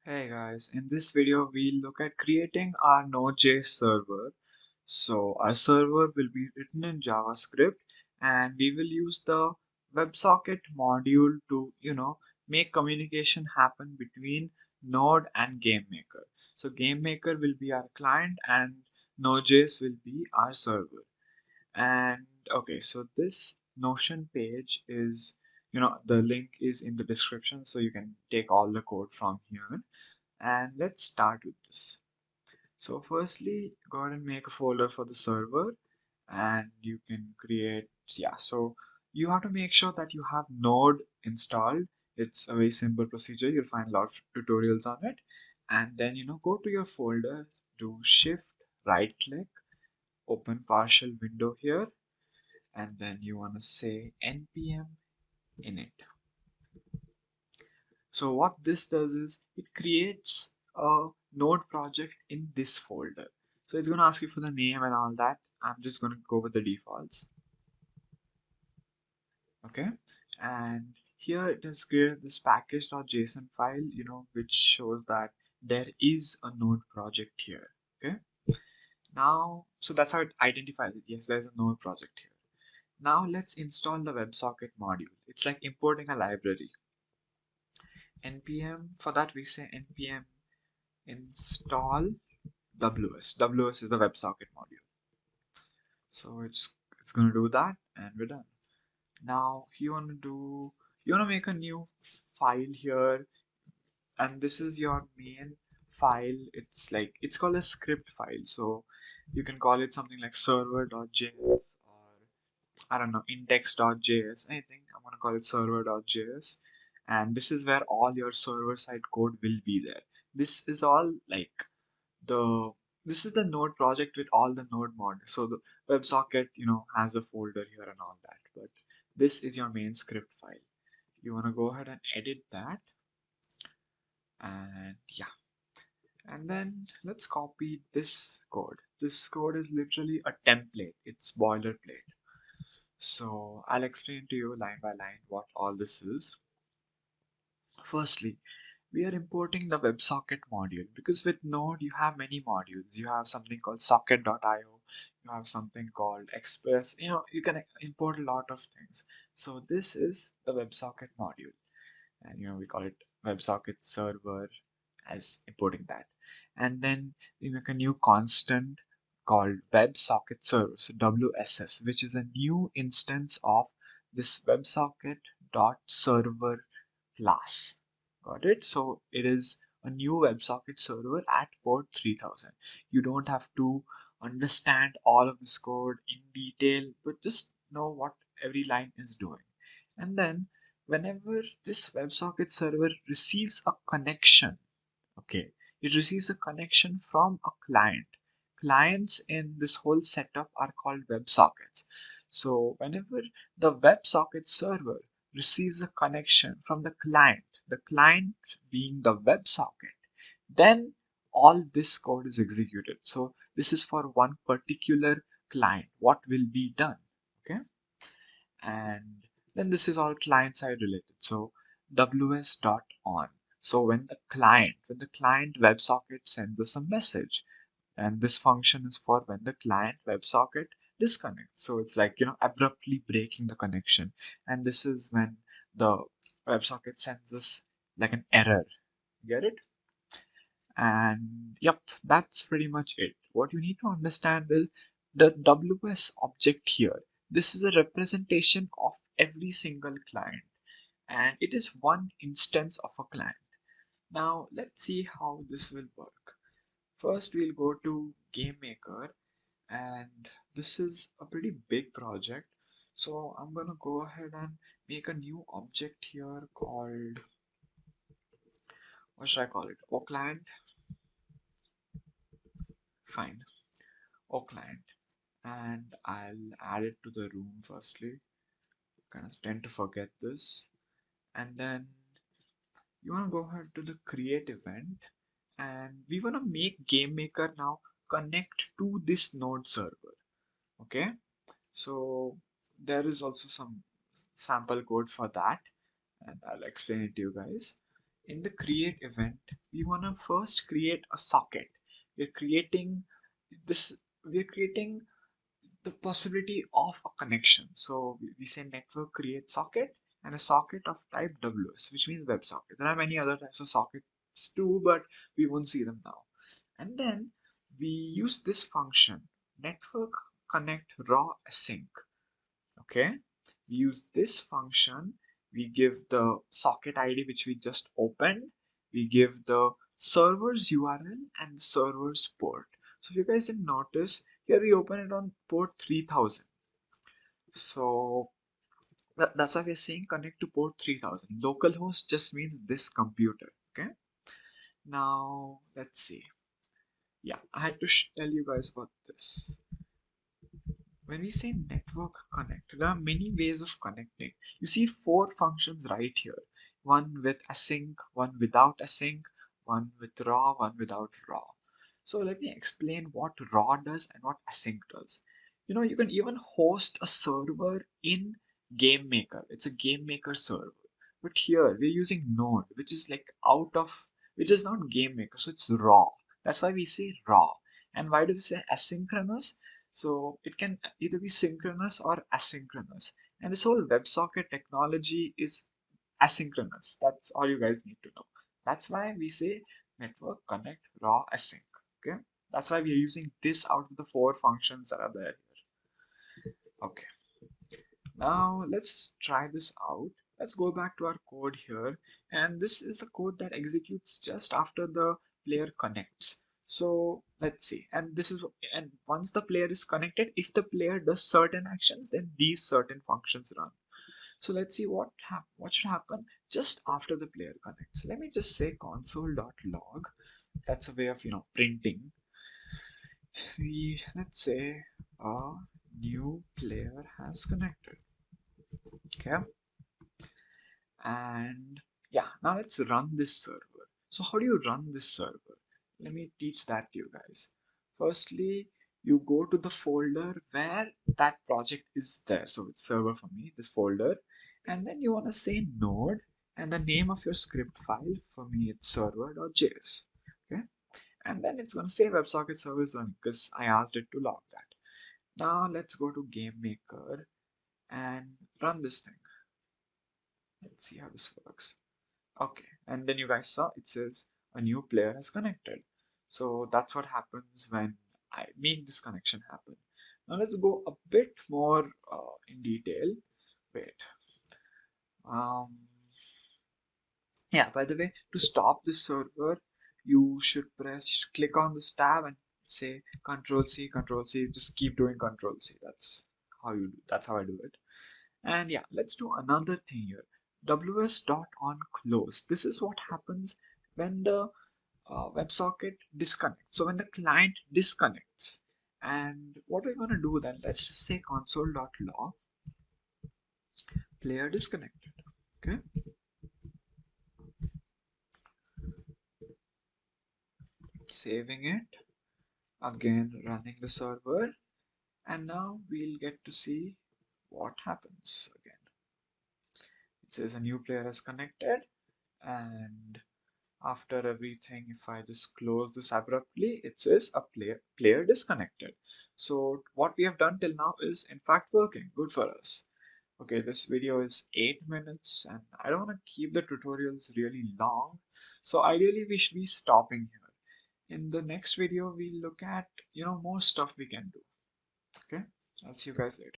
Hey guys, in this video we'll look at creating our Node.js server. So our server will be written in JavaScript and we will use the WebSocket module to, make communication happen between Node and GameMaker. So GameMaker will be our client and Node.js will be our server. And okay, so this Notion page is, the link is in the description so you can take all the code from here. And let's start with this. So firstly, go ahead and make a folder for the server and you can create, yeah, so you have to make sure that you have Node installed. It's a very simple procedure. You'll find a lot of tutorials on it. And then, go to your folder, do shift right click, open partial window here, and then you want to say npm init. So what this does is it creates a node project in this folder. So it's going to ask you for the name and all that. I'm just going to go with the defaults. Okay. And here it has created this package.json file, which shows that there is a node project here. Okay. Now, so that's how it identifies it. Yes, there's a node project here. Now let's install the WebSocket module. It's like importing a library. npm, for that we say npm install WS. WS is the WebSocket module. So it's gonna do that and we're done. Now you wanna make a new file here, and this is your main file. It's called a script file. So you can call it something like server.js or I don't know, index.js, anything. I'm gonna call it server.js. And this is where all your server side code will be there. This is all like the this is the node project with all the node modules. So the WebSocket, has a folder here and all that, but this is your main script file. You want to go ahead and edit that, and yeah, and then let's copy this code is literally a template. It's boilerplate. So I'll explain to you line by line what all this is. Firstly, we are importing the WebSocket module because with Node you have many modules. You have something called socket.io, you have something called Express, you can import a lot of things. So this is the WebSocket module, and we call it WebSocket server as importing that. And then we make a new constant called WebSocket server, so WSS, which is a new instance of this WebSocket dot server class. Got it? So it is a new WebSocket server at port 3000. You don't have to understand all of this code in detail, but just know what every line is doing. And then whenever this WebSocket server receives a connection, okay, it receives a connection from a client. Clients in this whole setup are called WebSockets. So whenever the WebSocket server receives a connection from the client being the WebSocket, then all this code is executed. So this is for one particular client, what will be done. Okay. And then this is all client side related. So ws.on. So when the client WebSocket sends us a message, and this function is for when the client WebSocket disconnects. So it's like, abruptly breaking the connection. And this is when the WebSocket sends us like an error. Get it? And yep, that's pretty much it. What you need to understand is the WS object here. This is a representation of every single client, and it is one instance of a client. Now let's see how this will work. First, we'll go to GameMaker, and this is a pretty big project. So I'm gonna go ahead and make a new object here called, what should I call it? Oakland. Fine, Oakland. And I'll add it to the room firstly. Kind of tend to forget this. And then you want to go ahead to the create event, and we want to make GameMaker now connect to this node server. Okay, so there is also some sample code for that, and I'll explain it to you guys. In the create event, we want to first create a socket. We're creating this, we're creating the possibility of a connection. So we say network create socket and a socket of type WS, which means WebSocket. There are many other types of sockets too, but we won't see them now. And then we use this function, network connect raw async. Okay, we use this function. We give the socket ID which we just opened. We give the server's URL and the server's port. So if you guys didn't notice, here we open it on port 3000. So that's why we're saying connect to port 3000. Localhost just means this computer. Okay. Now let's see. Yeah, I had to tell you guys about this. When we say network connect, there are many ways of connecting. You see 4 functions right here. One with async, one without async, one with raw, one without raw. So let me explain what raw does and what async does. You know, you can even host a server in GameMaker. It's a GameMaker server. But here we're using Node, which is like which is not GameMaker, so it's raw. That's why we say raw. And why do we say asynchronous? So it can either be synchronous or asynchronous. And this whole WebSocket technology is asynchronous. That's all you guys need to know. That's why we say network connect raw async. Okay. That's why we are using this out of the 4 functions that are there. Okay. Now let's try this out. Let's go back to our code here. And this is the code that executes just after the player connects. So let's see. And once the player is connected, if the player does certain actions, then these certain functions run. So let's see what should happen just after the player connects. Let me just say console.log. That's a way of printing. Let's say a new player has connected. Okay. And yeah, now let's run this server. So how do you run this server? Let me teach that to you guys. Firstly, you go to the folder where that project is there. So it's server for me, this folder. And then you want to say node and the name of your script file. For me, it's server.js. Okay. And then it's going to say WebSocket service one because I asked it to log that. Now let's go to GameMaker and run this thing. Let's see how this works. Okay, and then you guys saw it says a new player has connected. So that's what happens when I make this connection happen. Now let's go a bit more in detail. Wait. Yeah, by the way, to stop this server, you should click on this tab and say Control C, Control C. Just keep doing Control C. That's how I do it. And yeah, let's do another thing here. ws.onClose. This is what happens when the WebSocket disconnects. So when the client disconnects, and what we're going to do then, let's just say console.log player disconnected. Okay. Saving it, again running the server, and now we'll get to see what happens again. It says a new player is connected, and after everything, if I just close this abruptly, it says a player disconnected. So what we have done till now is in fact working. Good for us. Okay, this video is 8 minutes and I don't want to keep the tutorials really long. So ideally we should be stopping here. In the next video, we'll look at more stuff we can do. Okay, I'll see you guys later.